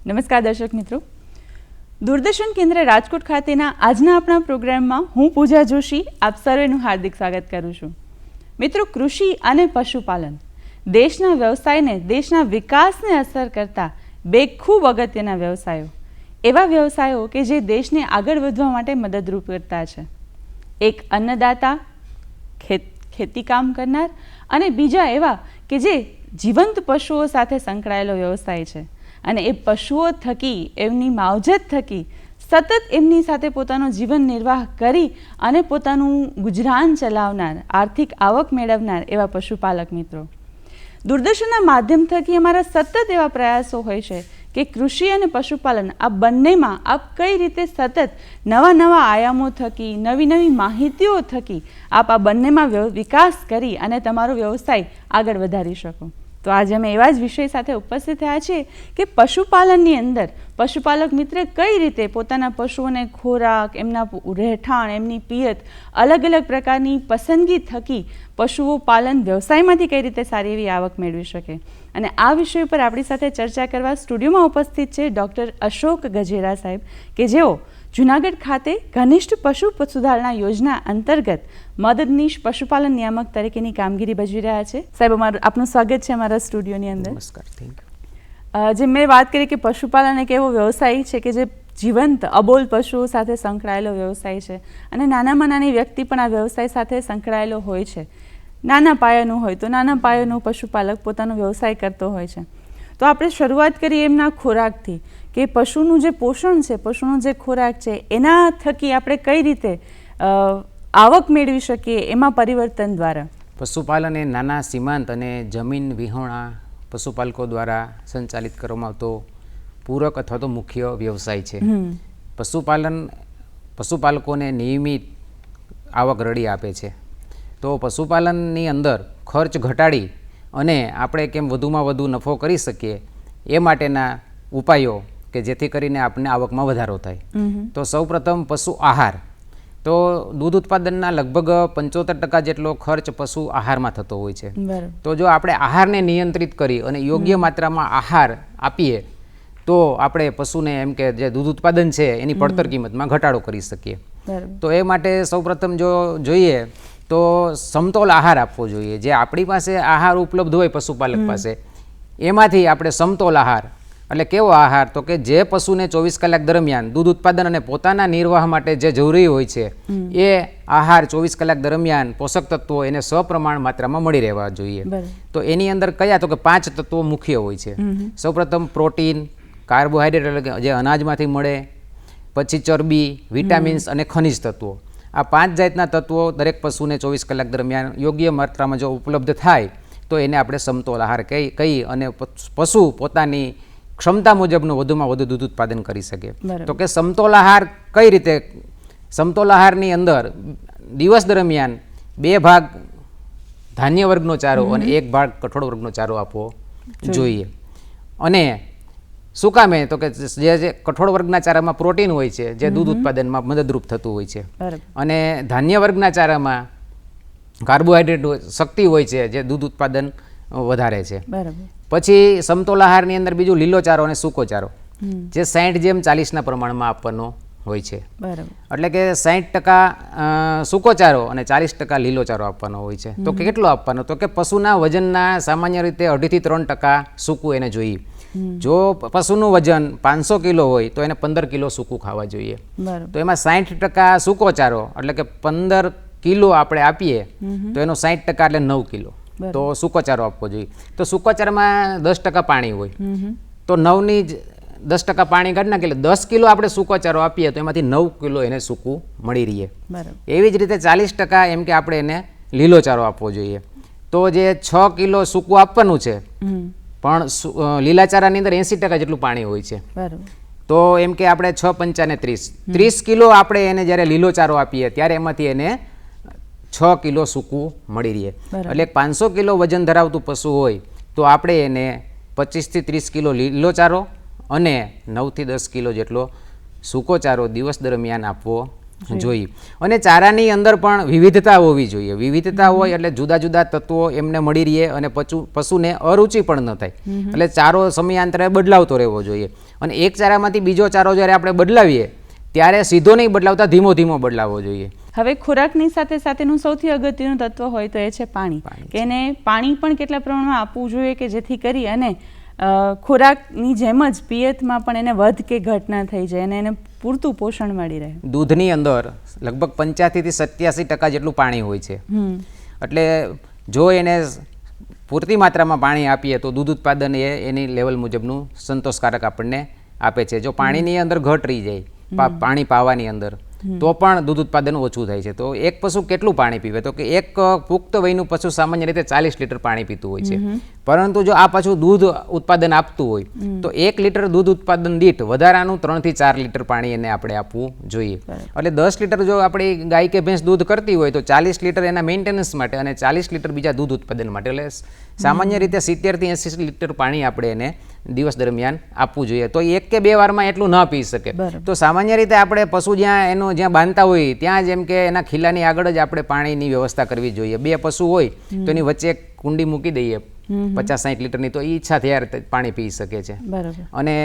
નમસ્કાર દર્શક મિત્રો, દૂરદર્શન કેન્દ્ર રાજકોટ ખાતેના આજના આપણા પ્રોગ્રામમાં હું પૂજા જોશી આપ સર્વેનું હાર્દિક સ્વાગત કરું છું. મિત્રો, કૃષિ અને પશુપાલન દેશના વ્યવસાયને, દેશના વિકાસને અસર કરતા બે ખૂબ અગત્યના વ્યવસાયો, એવા વ્યવસાયો કે જે દેશને આગળ વધવા માટે મદદરૂપ કરતા છે. એક અન્નદાતા, ખેતી કામ કરનાર, અને બીજા એવા કે જે જીવંત પશુઓ સાથે સંકળાયેલો વ્યવસાય છે. અને એ પશુઓ થકી, એમની માવજત થકી સતત એમની સાથે પોતાનો જીવન નિર્વાહ કરી અને પોતાનું ગુજરાન ચલાવનાર, આર્થિક આવક મેળવનાર એવા પશુપાલક મિત્રો. દૂરદર્શનના માધ્યમ થકી અમારા સતત એવા પ્રયાસો હોય છે કે કૃષિ અને પશુપાલન આ બંનેમાં આપ કઈ રીતે સતત નવા નવા આયામો થકી, નવી નવી માહિતીઓ થકી આપ આ બંનેમાં વિકાસ કરી અને તમારો વ્યવસાય આગળ વધારી શકો. તો આજે અમે એવા જ વિષય સાથે ઉપસ્થિત થયા છીએ કે પશુપાલનની અંદર પશુપાલક મિત્ર કઈ રીતે પોતાના પશુઓને ખોરાક, એમના રહેઠાણ, એમની પિયત, અલગ અલગ પ્રકારની પસંદગી થકી પશુઓ પાલન વ્યવસાયમાંથી કઈ રીતે સારી એવી આવક મેળવી શકે. અને આ વિષય પર આપણી સાથે ચર્ચા કરવા સ્ટુડિયોમાં ઉપસ્થિત છે ડૉક્ટર અશોક ગજેરા સાહેબ, કે જેઓ જૂનાગઢ ખાતે ઘનિષ્ઠ પશુ સુધારણા યોજના અંતર્ગત મદદનીશ પશુપાલન નિયામક તરીકેની કામગીરી ભજવી રહ્યા છે. સાહેબ, આપનું સ્વાગત છે અમારા સ્ટુડિયોની અંદર. નમસ્કાર. જે મેં વાત કરી કે પશુપાલન એક એવો વ્યવસાય છે કે જે જીવંત અબોલ પશુઓ સાથે સંકળાયેલો વ્યવસાય છે અને નાનામાં નાની વ્યક્તિ પણ આ વ્યવસાય સાથે સંકળાયેલો હોય છે. નાના પાયાનું હોય તો નાના પાયાનું પશુપાલક પોતાનો વ્યવસાય કરતો હોય છે. તો આપણે શરૂઆત કરીએ એમના ખોરાકથી કે પશુનું જે પોષણ છે, પશુનો જે ખોરાક છે, એના થકી આપણે કઈ રીતે આવક મેળવી શકીએ એમાં પરિવર્તન દ્વારા. પશુપાલન એ નાના સીમાંત અને જમીન વિહોણા પશુપાલકો દ્વારા સંચાલિત કરવામાં આવતો પૂરક અથવા તો મુખ્ય વ્યવસાય છે. પશુપાલકોને નિયમિત આવક રડી આપે છે. તો પશુપાલનની અંદર ખર્ચ ઘટાડી અને આપણે કેમ વધુમાં વધુ નફો કરી શકીએ એ માટેના ઉપાયો કે જેથી કરીને આપણને આવકમાં વધારો થાય. તો સૌપ્રથમ પશુ આહાર. તો દૂધ ઉત્પાદનના લગભગ 75% જેટલો ખર્ચ પશુ આહારમાં થતો હોય છે. તો જો આપણે આહારને નિયંત્રિત કરી અને યોગ્ય માત્રામાં આહાર આપીએ તો આપણે પશુને એમ કે જે દૂધ ઉત્પાદન છે એની પડતર કિંમતમાં ઘટાડો કરી શકીએ. તો એ માટે સૌપ્રથમ જો જોઈએ તો સમતોલ આહાર આપવો જોઈએ. જે આપણી પાસે આહાર ઉપલબ્ધ હોય પશુપાલક પાસે, એમાંથી આપણે સમતોલ આહાર, એટલે કેવો આહાર, તો કે જે પશુને 24 કલાક દરમિયાન દૂધ ઉત્પાદન અને પોતાના નિર્વાહ માટે જે જરૂરી હોય છે એ આહાર 24 કલાક દરમિયાન પોષક તત્વો એને સપ્રમાણ માત્રામાં મળી રહેવા જોઈએ. તો એની અંદર કયા, તો કે 5 તત્વો મુખ્ય હોય છે. સૌપ્રથમ પ્રોટીન, કાર્બોહાઈડ્રેટ એટલે કે જે અનાજમાંથી મળે, પછી ચરબી, વિટામિન્સ અને ખનિજ તત્વો. આ 5 જાતના તત્વો દરેક પશુને 24 કલાક દરમિયાન યોગ્ય માત્રામાં જો ઉપલબ્ધ થાય તો એને આપણે સમતોલ આહાર કહી અને પશુ પોતાની ક્ષમતા મુજબનું વધુમાં વધુ દૂધ ઉત્પાદન કરી શકે. તો કે સમતોલ આહાર કઈ રીતે? સમતોલ આહારની અંદર દિવસ દરમિયાન 2 ભાગ ધાન્ય વર્ગનો ચારો અને 1 ભાગ કઠોળ વર્ગનો ચારો આપવો જોઈએ. અને શું કામે? તો કે જે કઠોળ વર્ગના ચારામાં પ્રોટીન હોય છે જે દૂધ ઉત્પાદનમાં મદદરૂપ થતું હોય છે, અને ધાન્ય વર્ગના ચારામાં કાર્બોહાઈડ્રેટ શક્તિ હોય છે જે દૂધ ઉત્પાદન વધારે છે. પછી સમતોલ આહારની અંદર બીજું લીલો ચારો અને સૂકો ચારો, જે 60:40ના પ્રમાણમાં આપવાનો હોય છે. એટલે કે 60% સૂકો ચારો અને 40% લીલો ચારો આપવાનો હોય છે. તો કેટલો આપવાનો? તો કે પશુના વજનના સામાન્ય રીતે 2.5 થી 3% સૂકું એને જોઈએ. જો પશુનું વજન 500 કિલો હોય તો એને 15 કિલો સૂકું ખાવા જોઈએ. તો એમાં 60% સૂકો ચારો એટલે કે 15 કિલો આપણે આપીએ તો એનો 60% એટલે 9 કિલો તો સૂકો ચારો આપવો જોઈએ. તો સૂકો ચારામાં 10% પાણી હોય, તો 9ની 10% પાણી કાઢી નાખીએ એટલે 10 કિલો આપણે સૂકો ચારો આપીએ તો એમાંથી 9 કિલો એને સૂકું મળી રહીએ. એવી જ રીતે 40% એમ કે આપણે એને લીલો ચારો આપવો જોઈએ. તો જે 6 કિલો સૂકું આપવાનું છે, પણ લીલા ચારાની અંદર 80% જેટલું પાણી હોય છે. તો એમ કે આપણે 6 પંચાને 30 કિલો આપણે એને જ્યારે લીલો ચારો આપીએ ત્યારે એમાંથી એને 6 કિલો સૂકું મળી રહે. એટલે 500 કિલો વજન ધરાવતું પશુ હોય તો આપણે એને 25 થી 30 કિલો લીલો ચારો અને 9 થી 10 કિલો જેટલો સૂકો ચારો દિવસ દરમિયાન આપવો જોઈએ. અને ચારાની અંદર પણ વિવિધતા હોવી જોઈએ. વિવિધતા હોય એટલે જુદા જુદા તત્વો એમને મળી રહે અને પશુને અરુચિ પણ ન થાય. એટલે ચારો સમયાંતરે બદલાવતો રહેવો જોઈએ. અને એક ચારામાંથી બીજો ચારો જ્યારે આપણે બદલાવીએ ત્યારે સીધો નહીં બદલાવતા ધીમો ધીમો બદલાવવો જોઈએ. હવે ખોરાકની સાથે સાથેનું સૌથી અગત્યનું તત્વ હોય તો એ છે પાણી. કે એને પાણી પણ કેટલા પ્રમાણમાં આપવું જોઈએ કે જેથી કરી અને ખોરાકની જેમ જ પિયતમાં પણ એને વધ કે ઘટ ના થઈ જાય અને એને પૂરતું પોષણ મળી રહે. દૂધની અંદર લગભગ 85 થી 87% જેટલું પાણી હોય છે. એટલે જો એને પૂરતી માત્રામાં પાણી આપીએ તો દૂધ ઉત્પાદન એ એની લેવલ મુજબનું સંતોષકારક આપણને આપે છે. જો પાણીની અંદર ઘટ રહી જાય પાણી પાવાની અંદર તો પણ દૂધ ઉત્પાદન ઓછું થાય છે. તો એક પશુ કેટલું પાણી પીવે? તો કે એક પુખ્ત વયનું પશુ સામાન્ય રીતે 40 લીટર પાણી પીતું હોય છે. પરંતુ જો આ પાછું દૂધ ઉત્પાદન આપતું હોય તો 1 લીટર દૂધ ઉત્પાદન દીઠ વધારાનું 3 થી 4 લીટર પાણી એને આપણે આપવું જોઈએ. એટલે 10 લીટર જો આપણી ગાય કે ભેંસ દૂધ કરતી હોય તો 40 લીટર એના મેન્ટેનન્સ માટે અને 40 લીટર બીજા દૂધ ઉત્પાદન માટે. એટલે સામાન્ય રીતે 70 થી 80 લીટર પાણી આપણે એને દિવસ દરમિયાન આપવું જોઈએ. તો 1 કે 2 વારમાં એટલું ન પી શકે. તો સામાન્ય રીતે આપણે પશુ જ્યાં બાંધતા હોય ત્યાં જેમ કે એના ખીલાની આગળ જ આપણે પાણીની વ્યવસ્થા કરવી જોઈએ. 2 પશુ હોય તો એની વચ્ચે એક કુંડી મૂકી દઈએ 50-60 લીટરની, તો એ ઈચ્છા ત્યારે પાણી પી શકે છે. અને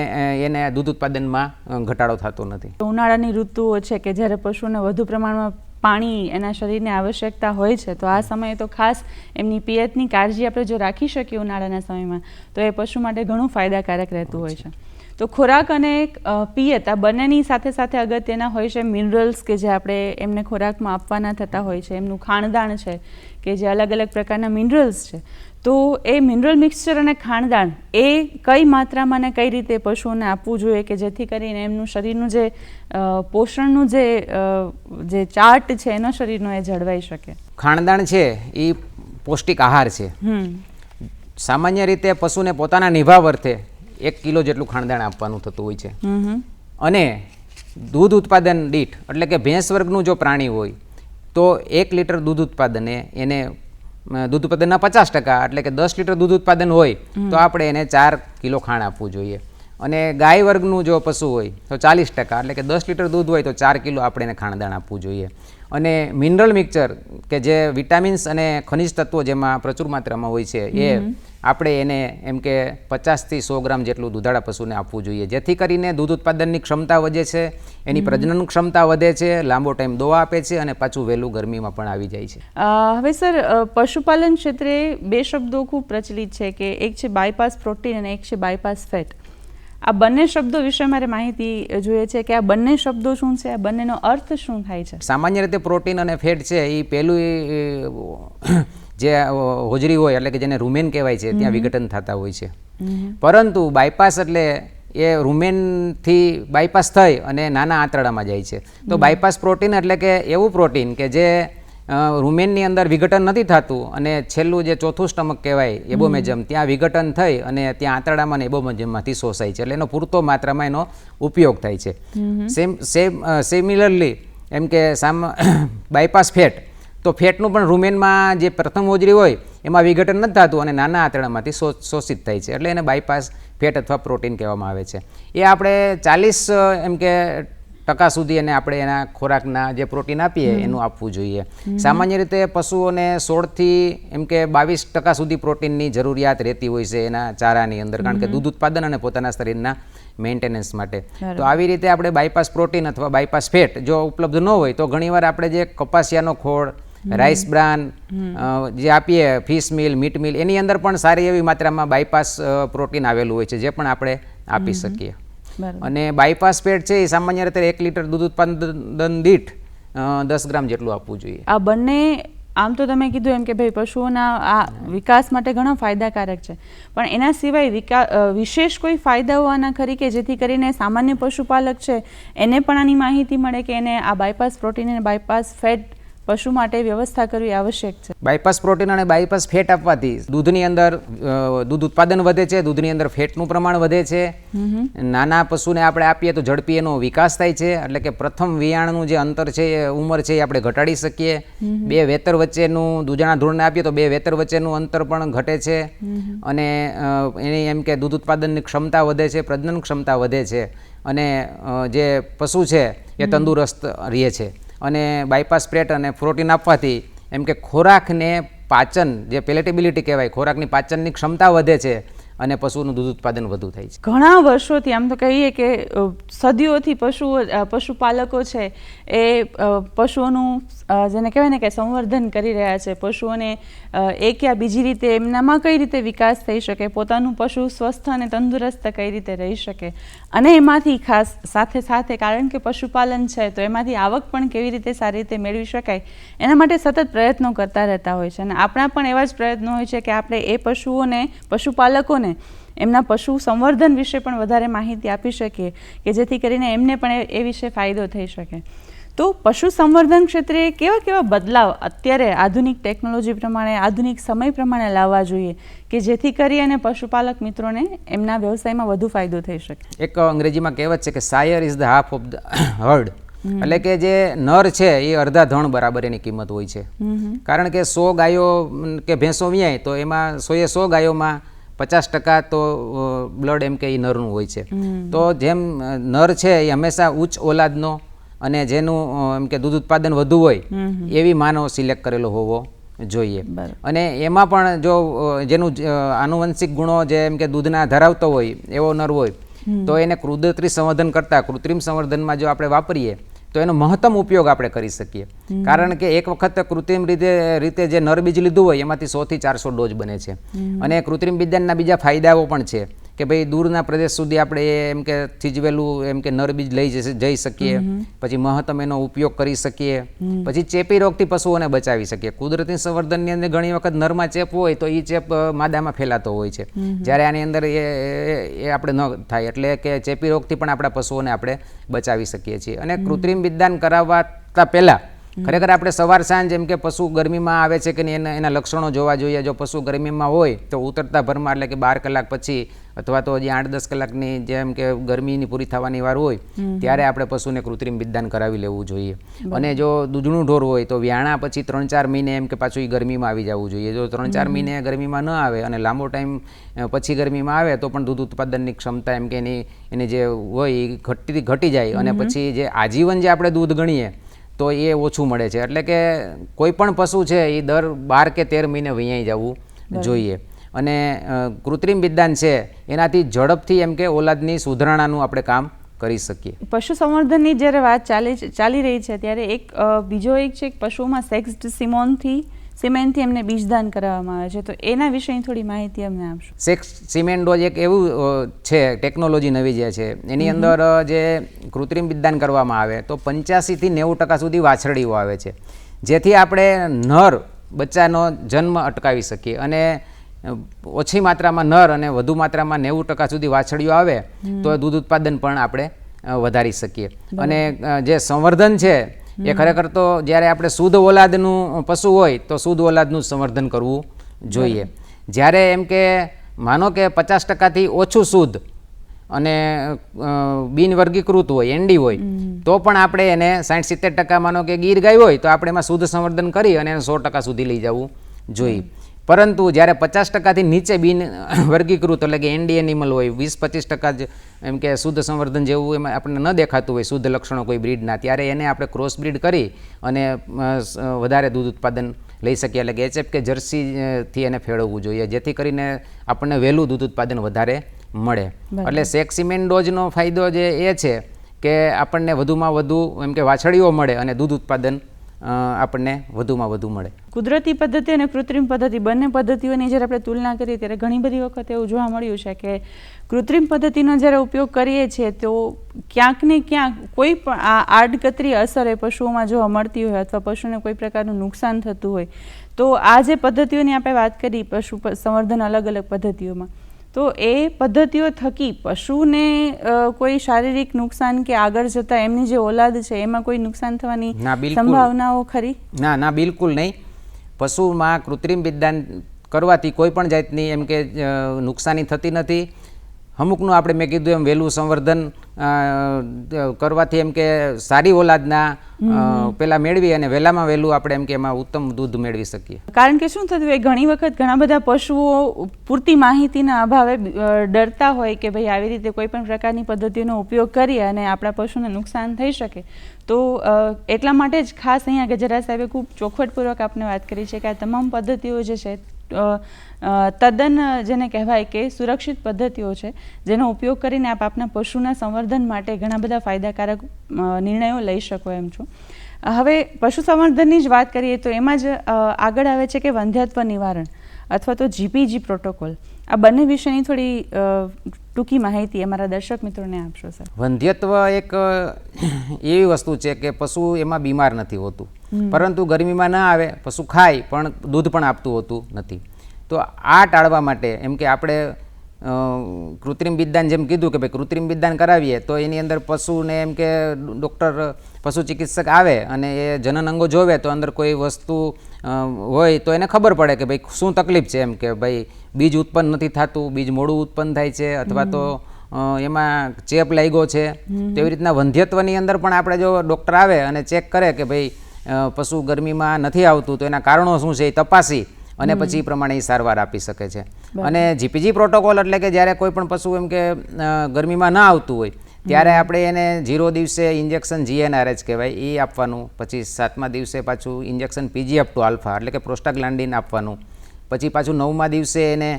એને દૂધ ઉત્પાદનમાં ઘટાડો થતો નથી. ઉનાળાની ઋતુઓ છે કે જ્યારે પશુને વધુ પ્રમાણમાં પાણી એના શરીરને આવશ્યકતા હોય છે તો આ સમયે તો ખાસ એમની પિયતની કાળજી આપણે જો રાખી શકીએ ઉનાળાના સમયમાં તો એ પશુ માટે ઘણું ફાયદાકારક રહેતું હોય છે. તો ખોરાક અને પિયત આ બંનેની સાથે સાથે અગત્યના હોય છે મિનરલ્સ કે જે આપણે એમને ખોરાકમાં આપવાના થતા હોય છે. એમનું ખાણદાણ છે કે જે અલગ અલગ પ્રકારના મિનરલ્સ છે. તો એ મિનરલ મિક્સચર અને ખાણદાણ એ કઈ માત્રામાં અને કઈ રીતે પશુઓને આપવું જોઈએ કે જેથી કરીને એમનું શરીરનું જે પોષણનું જે ચાર્ટ છે એનો શરીરનો એ જળવાઈ શકે. ખાણદાણ છે એ પૌષ્ટિક આહાર છે. સામાન્ય રીતે પશુને પોતાના નિભાવ અર્થે 1 કિલો જેટલું ખાણદાણ આપવાનું થતું હોય છે. અને દૂધ ઉત્પાદન દીઠ એટલે કે ભેંસ વર્ગનું જો પ્રાણી હોય તો 1 લીટર દૂધ ઉત્પાદને એને દૂધ ઉત્પાદનના 50% એટલે કે 10 લીટર દૂધ ઉત્પાદન હોય તો આપણે એને 4 કિલો ખાણ આપવું જોઈએ. અને ગાય વર્ગનું જો પશુ હોય તો 40% એટલે કે 10 લીટર દૂધ હોય તો 4 કિલો આપણે એને ખાણદાણ આપવું જોઈએ. અને મિનરલ મિક્સચર કે જે વિટામિન્સ અને ખનિજ તત્વો જેમાં પ્રચુર માત્રામાં હોય છે એ આપણે એને એમ કે 50 થી 100 ગ્રામ જેટલું દૂધાળા પશુને આપવું જોઈએ જેથી કરીને દૂધ ઉત્પાદનની ક્ષમતા વધે છે, એની પ્રજનન ક્ષમતા વધે છે, લાંબો ટાઈમ દોવા આપે છે અને પાછું વહેલું ગરમીમાં પણ આવી જાય છે. હવે સર પશુપાલન ક્ષેત્રે 2 શબ્દો ખૂબ પ્રચલિત છે કે એક છે બાયપાસ પ્રોટીન અને એક છે બાયપાસ ફેટ. આ બંને શબ્દો વિશે મારે માહિતી જોઈએ છે કે આ બંને શબ્દો શું છે, આ બંનેનો અર્થ શું થાય છે? સામાન્ય રીતે પ્રોટીન અને ફેટ છે એ પહેલું જે હોજરી હોય એટલે કે જેને રૂમેન કહેવાય છે ત્યાં વિઘટન થતા હોય છે. પરંતુ બાયપાસ એટલે એ રૂમેનથી બાયપાસ થઈ અને નાના આંતરડામાં જાય છે. તો બાયપાસ પ્રોટીન એટલે કે એવું પ્રોટીન કે જે રૂમેનની અંદર વિઘટન નથી થતું અને છેલ્લું જે ચોથું સ્ટમક કહેવાય એબોમેજમ ત્યાં વિઘટન થઈ અને ત્યાં આંતરડામાં ને એબોમેજમમાંથી શોષાય છે. એટલે એનો પૂરતો માત્રામાં એનો ઉપયોગ થાય છે. સિમિલરલી એમ કે બાયપાસ ફેટ તો ફેટનું પણ રૂમેનમાં જે પ્રથમ હોજરી હોય એમાં વિઘટન નથી થતું અને નાના આંતરડામાંથી શોષિત થાય છે. એટલે એને બાયપાસ ફેટ અથવા પ્રોટીન કહેવામાં આવે છે. એ આપણે 40 એમ કે ટકા સુધી એને આપણે એના ખોરાકના જે પ્રોટીન આપીએ એનું આપવું જોઈએ. સામાન્ય રીતે પશુઓને 16 થી એમ કે 22% સુધી પ્રોટીનની જરૂરિયાત રહેતી હોય છે એના ચારાની અંદર, કારણ કે દૂધ ઉત્પાદન અને પોતાના શરીરના મેન્ટેનન્સ માટે. તો આવી રીતે આપણે બાયપાસ પ્રોટીન અથવા બાયપાસ ફેટ જો ઉપલબ્ધ ન હોય તો ઘણીવાર આપણે જે કપાસિયાનો ખોળ, રાઈસ બ્રાન જે આપીએ, ફિશ મિલ, મીટ મિલ, એની અંદર પણ સારી એવી માત્રામાં બાયપાસ પ્રોટીન આવેલું હોય છે જે પણ આપણે આપી શકીએ. અને બાયપાસ ફેટ છે એ સામાન્ય રીતે 1 લીટર દૂધ ઉત્પાદન દીઠ 10 ગ્રામ જેટલું આપવું જોઈએ. આ બંને આમ તો તમે કીધું એમ કે ભાઈ પશુઓના આ વિકાસ માટે ઘણા ફાયદાકારક છે, પણ એના સિવાય વિશેષ કોઈ ફાયદાઓ આના ખરી કે જેથી કરીને સામાન્ય પશુપાલક છે એને પણ આની માહિતી મળે કે એને આ બાયપાસ પ્રોટીન અને બાયપાસ ફેટ પશુ માટે વ્યવસ્થા કરવી આવશ્યક છે? બાયપાસ પ્રોટીન અને બાયપાસ ફેટ આપવાથી દૂધની અંદર દૂધ ઉત્પાદન વધે છે, દૂધની અંદર ફેટનું પ્રમાણ વધે છે. નાના પશુને આપણે આપીએ તો ઝડપી એનો વિકાસ થાય છે. એટલે કે પ્રથમ વિયાણનું જે અંતર છે એ ઉંમર છે એ આપણે ઘટાડી શકીએ. 2 વેતર વચ્ચેનું દૂધાણા ધોરણે આપીએ તો 2 વેતર વચ્ચેનું અંતર પણ ઘટે છે. અને એની એમ કે દૂધ ઉત્પાદનની ક્ષમતા વધે છે, પ્રજનન ક્ષમતા વધે છે અને જે પશુ છે એ તંદુરસ્ત રહે છે. અને બાયપાસ પ્લેટ અને પ્રોટીન આપવાથી એમ કે ખોરાકને પાચન, જે પેલેટેબિલિટી કહેવાય, ખોરાકની પાચનની ક્ષમતા વધે છે અને પશુનું દૂધ ઉત્પાદન વધુ થાય છે. ઘણા વર્ષોથી, આમ તો કહીએ કે સદીઓથી પશુપાલકો છે એ પશુઓનું જેને કહેવાય ને કે સંવર્ધન કરી રહ્યા છે. પશુઓને એક યા બીજી રીતે એમનામાં કઈ રીતે વિકાસ થઈ શકે, પોતાનું પશુ સ્વસ્થ અને તંદુરસ્ત કઈ રીતે રહી શકે, અને એમાંથી ખાસ સાથે સાથે કારણ કે પશુપાલન છે તો એમાંથી આવક પણ કેવી રીતે સારી રીતે મેળવી શકાય, એના માટે સતત પ્રયત્નો કરતા રહેતા હોય છે. અને આપણા પણ એવા જ પ્રયત્નો હોય છે કે આપણે એ પશુઓને, પશુપાલકોને એમના પશુ સંવર્ધન વિશે પણ વધારે માહિતી આપી શકીએ કે જેથી કરીને એમને પણ એ વિશે ફાયદો થઈ શકે. તો પશુ સંવર્ધન ક્ષેત્રે કેવા કેવા બદલાવ અત્યારે આધુનિક ટેકનોલોજી પ્રમાણે, આધુનિક સમય પ્રમાણે લાવવા જોઈએ કે જેથી કરી અને પશુપાલક મિત્રોને એમના વ્યવસાયમાં વધુ ફાયદો થઈ શકે? એક અંગ્રેજીમાં કહેવત છે કે sire is the half of the herd, એટલે કે જે નર છે એ અડધા ધણ બરાબર એની કિંમત હોય છે. કારણ કે 100 ગાયો કે ભેંસો વ્યાય તો એમાં 100 ગાયોમાં 50% તો બ્લડ એમ કે એ નરનું હોય છે. તો જેમ નર છે એ હંમેશા ઉચ્ચ ઓલાદનો અને જેનું એમ કે દૂધ ઉત્પાદન વધુ હોય એવી માનો સિલેક્ટ કરેલો હોવો જોઈએ. અને એમાં પણ જો જેનું આનુવંશિક ગુણો જે એમ કે દૂધના ધરાવતો હોય એવો નર હોય તો એને કુદરતી સંવર્ધન કરતાં કૃત્રિમ સંવર્ધનમાં જો આપણે વાપરીએ તો એનો મહત્તમ ઉપયોગ આપણે કરી શકીએ. કારણ કે એક વખત કૃત્રિમ રીતે જે નર બીજ લીધું હોય એમાંથી 100 થી 400 ડોઝ બને છે. અને કૃત્રિમ વિજ્ઞાનના બીજા ફાયદાઓ પણ છે કે ભાઈ દૂરના પ્રદેશ સુધી આપણે એમ કે થીજવેલું એમ કે નર બીજ લઈ જઈ શકીએ, પછી મહત્તમ એનો ઉપયોગ કરી શકીએ, પછી ચેપી રોગથી પશુઓને બચાવી શકીએ. કુદરતી સંવર્ધનની અંદર ઘણી વખત નરમાં ચેપ હોય તો એ ચેપ માદામાં ફેલાતો હોય છે, જ્યારે આની અંદર એ આપણે ન થાય, એટલે કે ચેપી રોગથી પણ આપણા પશુઓને આપણે બચાવી શકીએ છીએ. અને કૃત્રિમ વિજ્ઞાન કરાવતા પહેલાં ખરેખર આપણે સવાર સાંજ એમ કે પશુ ગરમીમાં આવે છે કે નહીં એના લક્ષણો જોવા જોઈએ. જો પશુ ગરમીમાં હોય તો ઉતરતા ભરમાં, એટલે કે 12 કલાક પછી અથવા તો હજી 8-10 કલાકની જેમ કે ગરમીની પૂરી થવાની વાર હોય ત્યારે આપણે પશુને કૃત્રિમ વિજ્ઞાન કરાવી લેવું જોઈએ. અને જો દૂધનું ઢોર હોય તો વ્યાણા પછી 3-4 મહિને એમ કે પાછું એ ગરમીમાં આવી જવું જોઈએ. જો 3-4 મહિને ગરમીમાં ન આવે અને લાંબો ટાઈમ પછી ગરમીમાં આવે તો પણ દૂધ ઉત્પાદનની ક્ષમતા એમ કે એની જે હોય એ ઘટી જાય અને પછી જે આજીવન જે આપણે દૂધ ગણીએ તો એ ઓછું મળે છે. એટલે કે કોઈ પણ પશુ છે એ દર 12 કે 13 મહિને વૈયાઈ જવું જોઈએ. અને કૃત્રિમ વિજ્ઞાન છે એનાથી ઝડપથી એમ કે ઓલાદની સુધારણાનું આપણે કામ કરી શકીએ. પશુ સંવર્ધનની જ્યારે વાત ચાલી રહી છે ત્યારે બીજો એક છે પશુઓમાં સેક્સ્ડ સિમેન્ટથી એમને બીજદાન કરાવવામાં આવે છે, તો એના વિશે થોડી માહિતી અમને આપશો? સેક્સ સિમેન્ટ ડોઝ એક એવું છે ટેકનોલોજી નવી જે છે એની અંદર જે કૃત્રિમ વિજ્ઞાન કરવામાં આવે તો 85 થી 90% સુધી વાછરડીઓ આવે છે, જેથી આપણે નર બચ્ચાનો જન્મ અટકાવી શકીએ. અને ઓછી માત્રામાં નર અને વધુ માત્રામાં 90% સુધી વાછરડીઓ આવે તો દૂધ ઉત્પાદન પણ આપણે વધારી શકીએ. અને જે સંવર્ધન છે એ ખરેખર તો જ્યારે આપણે શુદ્ધ ઓલાદનું પશુ હોય તો શુદ્ધ ઓલાદનું સંવર્ધન કરવું જોઈએ. જ્યારે એમ કે માનો કે 50%થી ઓછું શુદ્ધ અને બિનવર્ગીકૃત હોય, એનડી હોય, તો પણ આપણે એને 60-70% માનો કે ગીર ગાય હોય તો આપણે એમાં શુદ્ધ સંવર્ધન કરી અને એને 100% સુધી લઈ જવું જોઈએ. પરંતુ જ્યારે 50%થી નીચે બિન વર્ગીકૃત એટલે કે એનડી એનિમલ હોય, 20-25% જ એમ કે શુદ્ધ સંવર્ધન જેવું એમાં આપણને ન દેખાતું હોય શુદ્ધ લક્ષણો કોઈ બ્રીડના, ત્યારે એને આપણે ક્રોસ બ્રીડ કરી અને વધારે દૂધ ઉત્પાદન લઈ શકીએ. એટલે કે એચએફ કે જર્સીથી એને ફેરવવું જોઈએ જેથી કરીને આપણને વહેલું દૂધ ઉત્પાદન વધારે મળે. એટલે સેક્સ સિમેન્ટ ડોઝનો ફાયદો જે એ છે કે આપણને વધુમાં વધુ એમ કે વાછડીઓ મળે અને દૂધ ઉત્પાદન આપણને વધુમાં વધુ મળે. કુદરતી પદ્ધતિ અને કૃત્રિમ પદ્ધતિ બંને પદ્ધતિઓની જ્યારે આપણે તુલના કરીએ ત્યારે ઘણી બધી વખત એવું જોવા મળ્યું છે કે કૃત્રિમ પદ્ધતિનો જ્યારે ઉપયોગ કરીએ છીએ તો ક્યાંક ને ક્યાંક કોઈ પણ આ આડકતરી અસર એ પશુઓમાં જોવા મળતી હોય અથવા પશુને કોઈ પ્રકારનું નુકસાન થતું હોય, તો આ જે પદ્ધતિઓની આપણે વાત કરી પશુ સંવર્ધન અલગ અલગ પદ્ધતિઓમાં, તો એ પદ્ધતિઓ થકી પશુને કોઈ શારીરિક નુકસાન કે આગળ જતાં એમની જે ઓલાદ છે એમાં કોઈ નુકસાન થવાની સંભાવનાઓ ખરી? ના, બિલકુલ નહીં. પશુમાં કૃત્રિમ વિજ્ઞાન કરવાથી કોઈ પણ જાતની એમ કે નુકસાની થતી નથી. અમુકનું આપણે મેં કીધું એમ વહેલું સંવર્ધન કરવાથી એમ કે સારી ઓલાદના પેલા મેળવી અને વહેલામાં વહેલું આપણે એમ કે એમાં ઉત્તમ દૂધ મેળવી શકીએ. કારણ કે શું થતું હોય, ઘણી વખત ઘણા બધા પશુઓ પૂરતી માહિતીના અભાવે ડરતા હોય કે ભાઈ આવી રીતે કોઈ પણ પ્રકારની પદ્ધતિનો ઉપયોગ કરી અને આપણા પશુને નુકસાન થઈ શકે. તો એટલા માટે જ ખાસ અહીંયા ગજેરા સાહેબે ખૂબ ચોખવટપૂર્વક આપણે વાત કરી છે કે આ તમામ પદ્ધતિઓ જે છે તદ્દન જેને કહેવાય કે સુરક્ષિત પદ્ધતિઓ છે, જેનો ઉપયોગ કરીને આપ આપના પશુના સંવર્ધન માટે ઘણા બધા ફાયદાકારક નિર્ણયો લઈ શકો એમ છો. હવે પશુ સંવર્ધનની જ વાત કરીએ તો એમાં જ આગળ આવે છે કે વંધ્યત્વ નિવારણ અથવા તો જીપીજી પ્રોટોકોલ. આ બંને વિશેની થોડી ટૂંકી માહિતી અમારા દર્શક મિત્રોને આપશો સર. વંધ્યત્વ એક એવી વસ્તુ છે કે પશુ એમાં બીમાર નથી હોતું, પરંતુ ગરમીમાં ના આવે, પશુ ખાય પણ દૂધ પણ આપતું હોતું નથી. તો આ ટાળવા માટે એમ કે આપણે કૃત્રિમ બિદદાન જેમ કીધું કે ભાઈ કૃત્રિમ બિદદાન કરાવીએ તો એની અંદર પશુને એમ કે ડૉક્ટર પશુ ચિકિત્સક આવે અને એ જનન અંગો જોવે તો અંદર કોઈ વસ્તુ હોય તો એને ખબર પડે કે ભાઈ શું તકલીફ છે, એમ કે ભાઈ બીજ ઉત્પન્ન નથી થતું, બીજ મોડું ઉત્પન્ન થાય છે અથવા તો એમાં ચેપ લાગ્યો છે. તેવી રીતના વંધ્યત્વની અંદર પણ આપણે જો ડૉક્ટર આવે અને ચેક કરે કે ભાઈ પશુ ગરમીમાં નથી આવતું તો એના કારણો શું છે એ તપાસી અને પછી પ્રમાણે એ સારવાર આપી શકે છે. અને જીપીજી પ્રોટોકોલ એટલે કે જ્યારે કોઈ પણ પશુ એમ કે ગરમીમાં ના આવતું હોય ત્યારે આપણે એને 0 દિવસે ઇન્જેક્શન GnRH કહેવાય એ આપવાનું, પછી 7મા દિવસે પાછું ઇન્જેક્શન PGF2 આલ્ફા એટલે કે પ્રોસ્ટાગ્લાન્ડિન આપવાનું, પછી પાછું 9મા દિવસે એને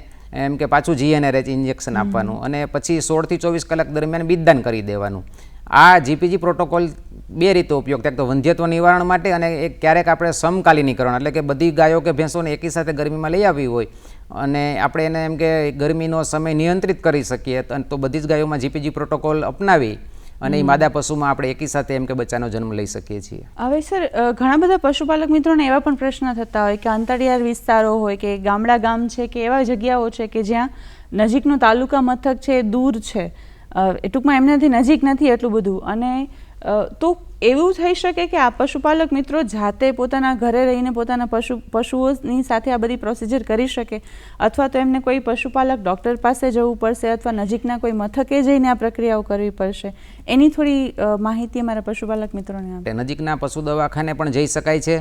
એમ કે પાછું GnRH ઇન્જેક્શન આપવાનું અને પછી 16 થી 24 કલાક દરમિયાન બિદદાન કરી દેવાનું. આ જીપીજી પ્રોટોકોલ બે રીતે ઉપયોગ થાય, તો વંધ્યત્વ નિવારણ માટે અને એક ક્યારેક આપણે સમકાલીનીકરણ એટલે કે બધી ગાયો કે ભેંસોને એકી સાથે ગરમીમાં લઈ આવી હોય અને આપણે એને એમ કે ગરમીનો સમય નિયંત્રિત કરી શકીએ તો બધી જ ગાયોમાં જીપીજી પ્રોટોકોલ અપનાવી અને એ માદા પશુમાં આપણે એકી સાથે એમ કે બચ્ચાનો જન્મ લઈ શકીએ છીએ. હવે સર ઘણા બધા પશુપાલક મિત્રોને એવા પણ પ્રશ્ન થતા હોય કે અંતરિયાળ વિસ્તારો હોય કે ગામડા ગામ છે કે એવા જગ્યાઓ છે કે જ્યાં નજીકનો તાલુકા મથક છે દૂર છે, ટૂંકમાં એમનાથી નજીક નથી એટલું બધું, અને તો એવું થઈ શકે કે આ પશુપાલક મિત્રો જાતે પોતાના ઘરે રહીને પોતાના પશુઓની સાથે આ બધી પ્રોસિજર કરી શકે, અથવા તો એમને કોઈ પશુપાલક ડૉક્ટર પાસે જવું પડશે અથવા નજીકના કોઈ મથકે જઈને આ પ્રક્રિયાઓ કરવી પડશે. એની થોડી માહિતી અમારા પશુપાલક મિત્રોને આપે. નજીકના પશુ દવાખાને પણ જઈ શકાય છે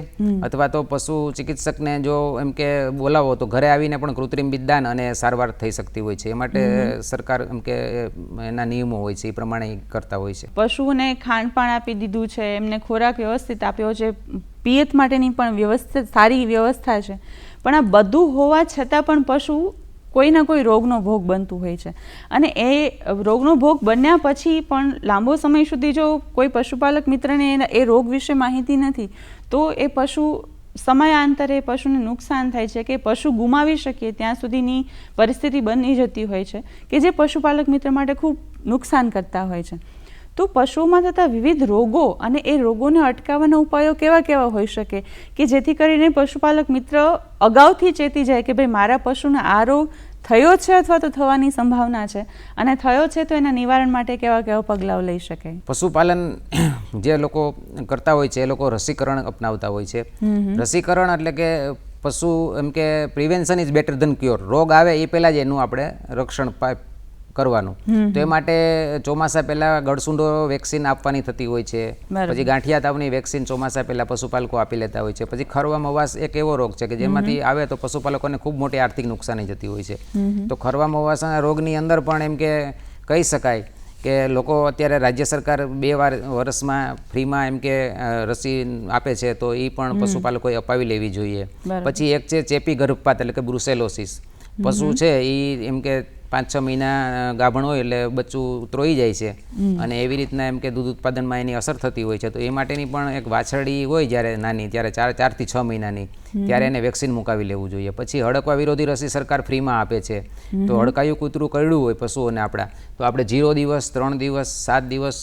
અથવા તો પશુ ચિકિત્સકને જો એમ કે બોલાવો તો ઘરે આવીને પણ કૃત્રિમ બિદદાન અને સારવાર થઈ શકતી હોય છે. એ માટે સરકાર એમ કે એના નિયમો હોય છે એ પ્રમાણે કરતા હોય છે. પશુઓને ખાનપાન આપી દીધું છે, એમને ખોરાક વ્યવસ્થિત આપ્યો છે, પિયત માટેની પણ વ્યવસ્થિત સારી વ્યવસ્થા છે, પણ આ બધું હોવા છતાં પણ પશુ કોઈના કોઈ રોગનો ભોગ બનતું હોય છે. અને એ રોગનો ભોગ બન્યા પછી પણ લાંબો સમય સુધી જો કોઈ પશુપાલક મિત્રને એ રોગ વિશે માહિતી નથી તો એ પશુ સમયાંતરે પશુને નુકસાન થાય છે કે પશુ ગુમાવી શકીએ ત્યાં સુધીની પરિસ્થિતિ બની જતી હોય છે કે જે પશુપાલક મિત્ર માટે ખૂબ નુકસાન કરતા હોય છે. તો પશુઓમાં થતા વિવિધ રોગો અને એ રોગોને અટકાવવાના ઉપાયો કેવા કેવા હોઈ શકે કે જેથી કરીને પશુપાલક મિત્ર અગાઉથી ચેતી જાય કે ભાઈ મારા પશુને આ રોગ થયો છે અથવા તો થવાની સંભાવના છે અને થયો છે તો એના નિવારણ માટે કેવા કેવા પગલાઓ લઈ શકાય. પશુપાલન જે લોકો કરતા હોય છે એ લોકો રસીકરણ અપનાવતા હોય છે. રસીકરણ એટલે કે પશુ એમ કે prevention is better than cure. રોગ આવે એ પહેલાં જ એનું આપણે રક્ષણ કરવાનું. તો એ માટે ચોમાસા પહેલા ગળસુંડો વેક્સિન આપવાની થતી હોય છે, પછી ગાંઠિયા તાવની વેક્સિન ચોમાસા પહેલા પશુપાલકો આપી લેતા હોય છે. પછી ખરવા મવાસ એક એવો રોગ છે કે જેમાંથી આવે તો પશુપાલકોને ખૂબ મોટી આર્થિક નુકસાની જતી હોય છે. તો ખરવા મવાસના રોગની અંદર પણ એમ કે કહી શકાય કે લોકો અત્યારે રાજ્ય સરકાર 2 વર્ષમાં ફ્રીમાં એમ કે રસી આપે છે તો એ પણ પશુપાલકોએ અપાવી લેવી જોઈએ. પછી એક છે ચેપી ગર્ભપાત એટલે કે બ્રુસેલોસિસ. પશુ છે એ એમ કે 5-6 મહિના ગાભણ હોય એટલે બચ્ચું ત્રોઈ જાય છે અને એવી રીતના એમ કે દૂધ ઉત્પાદનમાં એની અસર થતી હોય છે. તો એ માટેની પણ એક વાછરડી હોય જ્યારે નાની ત્યારે 4 થી 6 મહિનાની ત્યારે એને વેક્સિન મુકાવી લેવું જોઈએ. પછી હડકવા વિરોધી રસી સરકાર ફ્રીમાં આપે છે. તો હડકાયું કૂતરું કરડ્યું હોય પશુઓને આપણા તો આપણે 0 દિવસ, 3 દિવસ, 7 દિવસ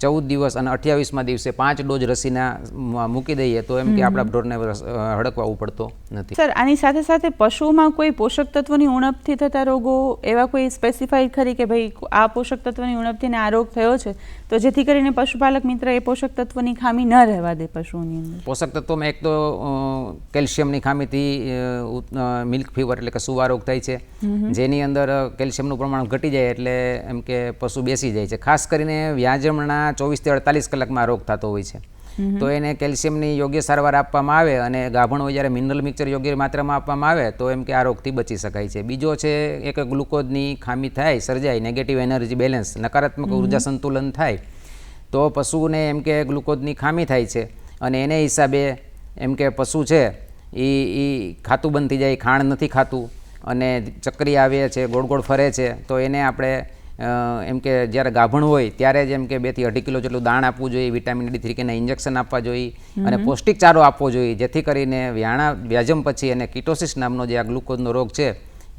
14 દિવસ અને 28મા દિવસે 5 ડોઝ રસીના મૂકી દઈએ તો એમ કે આપણા ઢોરને હડકવાવું પડતો નથી. સર, આની સાથે સાથે પશુઓમાં કોઈ પોષક તત્વની ઉણપથી થતા રોગો એવા કોઈ સ્પેસિફાઈડ ખરી કે ભાઈ આ પોષક તત્વની ઉણપથી આ રોગ થયો છે, તો જેથી કરીને પશુપાલક મિત્ર એ પોષક તત્વની ખામી ન રહેવા દે પશુઓની અંદર? પોષક તત્વોમાં એક તો કેલ્શિયમની ખામીથી મિલ્ક ફીવર એટલે કે સુવા રોગ થાય છે, જેની અંદર કેલ્શિયમનું પ્રમાણ ઘટી જાય એટલે એમ કે પશુ બેસી જાય છે. ખાસ કરીને વ્યાજમણા 24 થી 48 કલાકમાં રોગ થતો હોય છે. તો એને કેલ્શિયમની યોગ્ય સારવાર આપવામાં આવે અને ગાભણ હોય જ્યારે મિનરલ મિક્સચર યોગ્ય માત્રામાં આપવામાં આવે તો એમ કે આ રોગથી બચી શકાય છે. બીજો છે એક ગ્લુકોઝની ખામી થાય, સર્જાય, નેગેટિવ એનર્જી બેલેન્સ, નકારાત્મક ઉર્જા સંતુલન થાય તો પશુને એમ કે ગ્લુકોઝની ખામી થાય છે અને એને હિસાબે એમ કે પશુ છે એ ખાતું બંધ થઈ જાય, ખાણ નથી ખાતું અને ચક્રી આવે છે, ગોળ ગોળ ફરે છે. તો એને આપણે એમ કે જ્યારે ગાભણ હોય ત્યારે જ એમ કે 2 થી 2.5 કિલો જેટલું દાણ આપવું જોઈએ, વિટામિન D3 કે ઇન્જેક્શન આપવા જોઈએ અને પૌષ્ટિક ચારો આપવો જોઈએ, જેથી કરીને વ્યાજમ પછી એને કીટોસિસ નામનો જે આ ગ્લુકોઝનો રોગ છે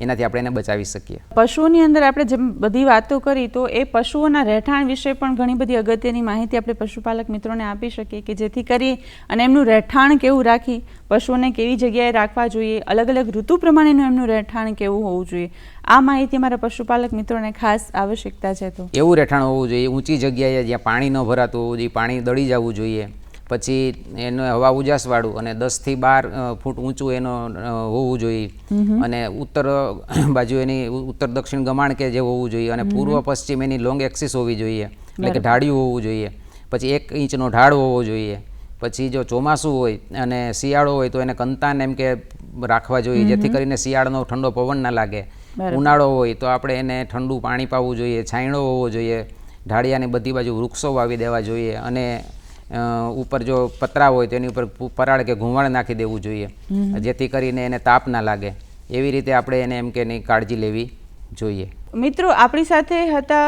એનાથી આપણે એને બચાવી શકીએ. પશુઓની અંદર આપણે જેમ બધી વાતો કરી તો એ પશુઓના રહેઠાણ વિશે પણ ઘણી બધી અગત્યની માહિતી આપણે પશુપાલક મિત્રોને આપી શકીએ કે જેથી કરી અને એમનું રહેઠાણ કેવું રાખી, પશુઓને કેવી જગ્યાએ રાખવા જોઈએ, અલગ અલગ ઋતુ પ્રમાણેનું એમનું રહેઠાણ કેવું હોવું જોઈએ, આ માહિતી અમારા પશુપાલક મિત્રોને ખાસ આવશ્યકતા છે. તો એવું રહેઠાણ હોવું જોઈએ, ઊંચી જગ્યાએ જ્યાં પાણી ન ભરાતું હોવું જોઈએ, પાણી દળી જવું જોઈએ, પછી એનો હવા ઉજાસવાળું અને 10 થી 12 ફૂટ ઊંચું એનો હોવું જોઈએ અને ઉત્તર બાજુ એની ઉત્તર દક્ષિણ ગમાણ કે જે હોવું જોઈએ અને પૂર્વ પશ્ચિમ એની લોંગ એક્સિસ હોવી જોઈએ એટલે કે ઢાળિયું હોવું જોઈએ. પછી 1 ઇંચનો ઢાળ હોવો જોઈએ. પછી જો ચોમાસું હોય અને શિયાળો હોય તો એને કંતાન એમ કે રાખવા જોઈએ જેથી કરીને શિયાળાનો ઠંડો પવન ના લાગે. ઉનાળો હોય તો આપણે એને ઠંડુ પાણી પાવું જોઈએ, છાંયડો હોવો જોઈએ, ઢાળિયાની બધી બાજુ વૃક્ષો વાવી દેવા જોઈએ અને ઉપર જો પતરા હોય તો એની ઉપર પરાળ કે ઘુંવાળ નાખી દેવું જોઈએ જેથી કરીને એને તાપ ના લાગે. એવી રીતે આપણે એને એમ કે એની કાળજી લેવી જોઈએ. મિત્રો, આપણી સાથે હતા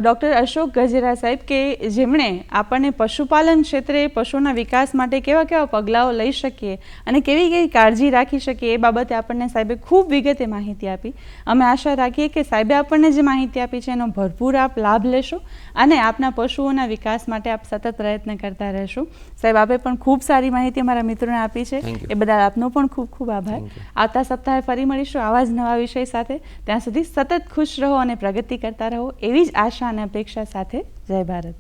ડૉક્ટર અશોક ગજેરા સાહેબ કે જેમણે આપણને પશુપાલન ક્ષેત્રે પશુના વિકાસ માટે કેવા કેવા પગલાઓ લઈ શકીએ અને કેવી કેવી કાળજી રાખી શકીએ એ બાબતે આપણને સાહેબે ખૂબ વિગતે માહિતી આપી. અમે આશા રાખીએ કે સાહેબે આપણને જે માહિતી આપી છે એનો ભરપૂર આપ લાભ લેશો અને આપના પશુઓના વિકાસ માટે આપ સતત પ્રયત્ન કરતા રહેશો. સાહેબ, આપે પણ ખૂબ સારી માહિતી અમારા મિત્રોને આપી છે, એ બદલ આપનો પણ ખૂબ ખૂબ આભાર. આવતા સપ્તાહે ફરી મળીશું આવા જ નવા વિષય સાથે. ત્યાં સુધી સતત ખુશ રહો અને પ્રગતિ કરતા રહો એવી જ આશા અને અપેક્ષા સાથે. જય ભારત.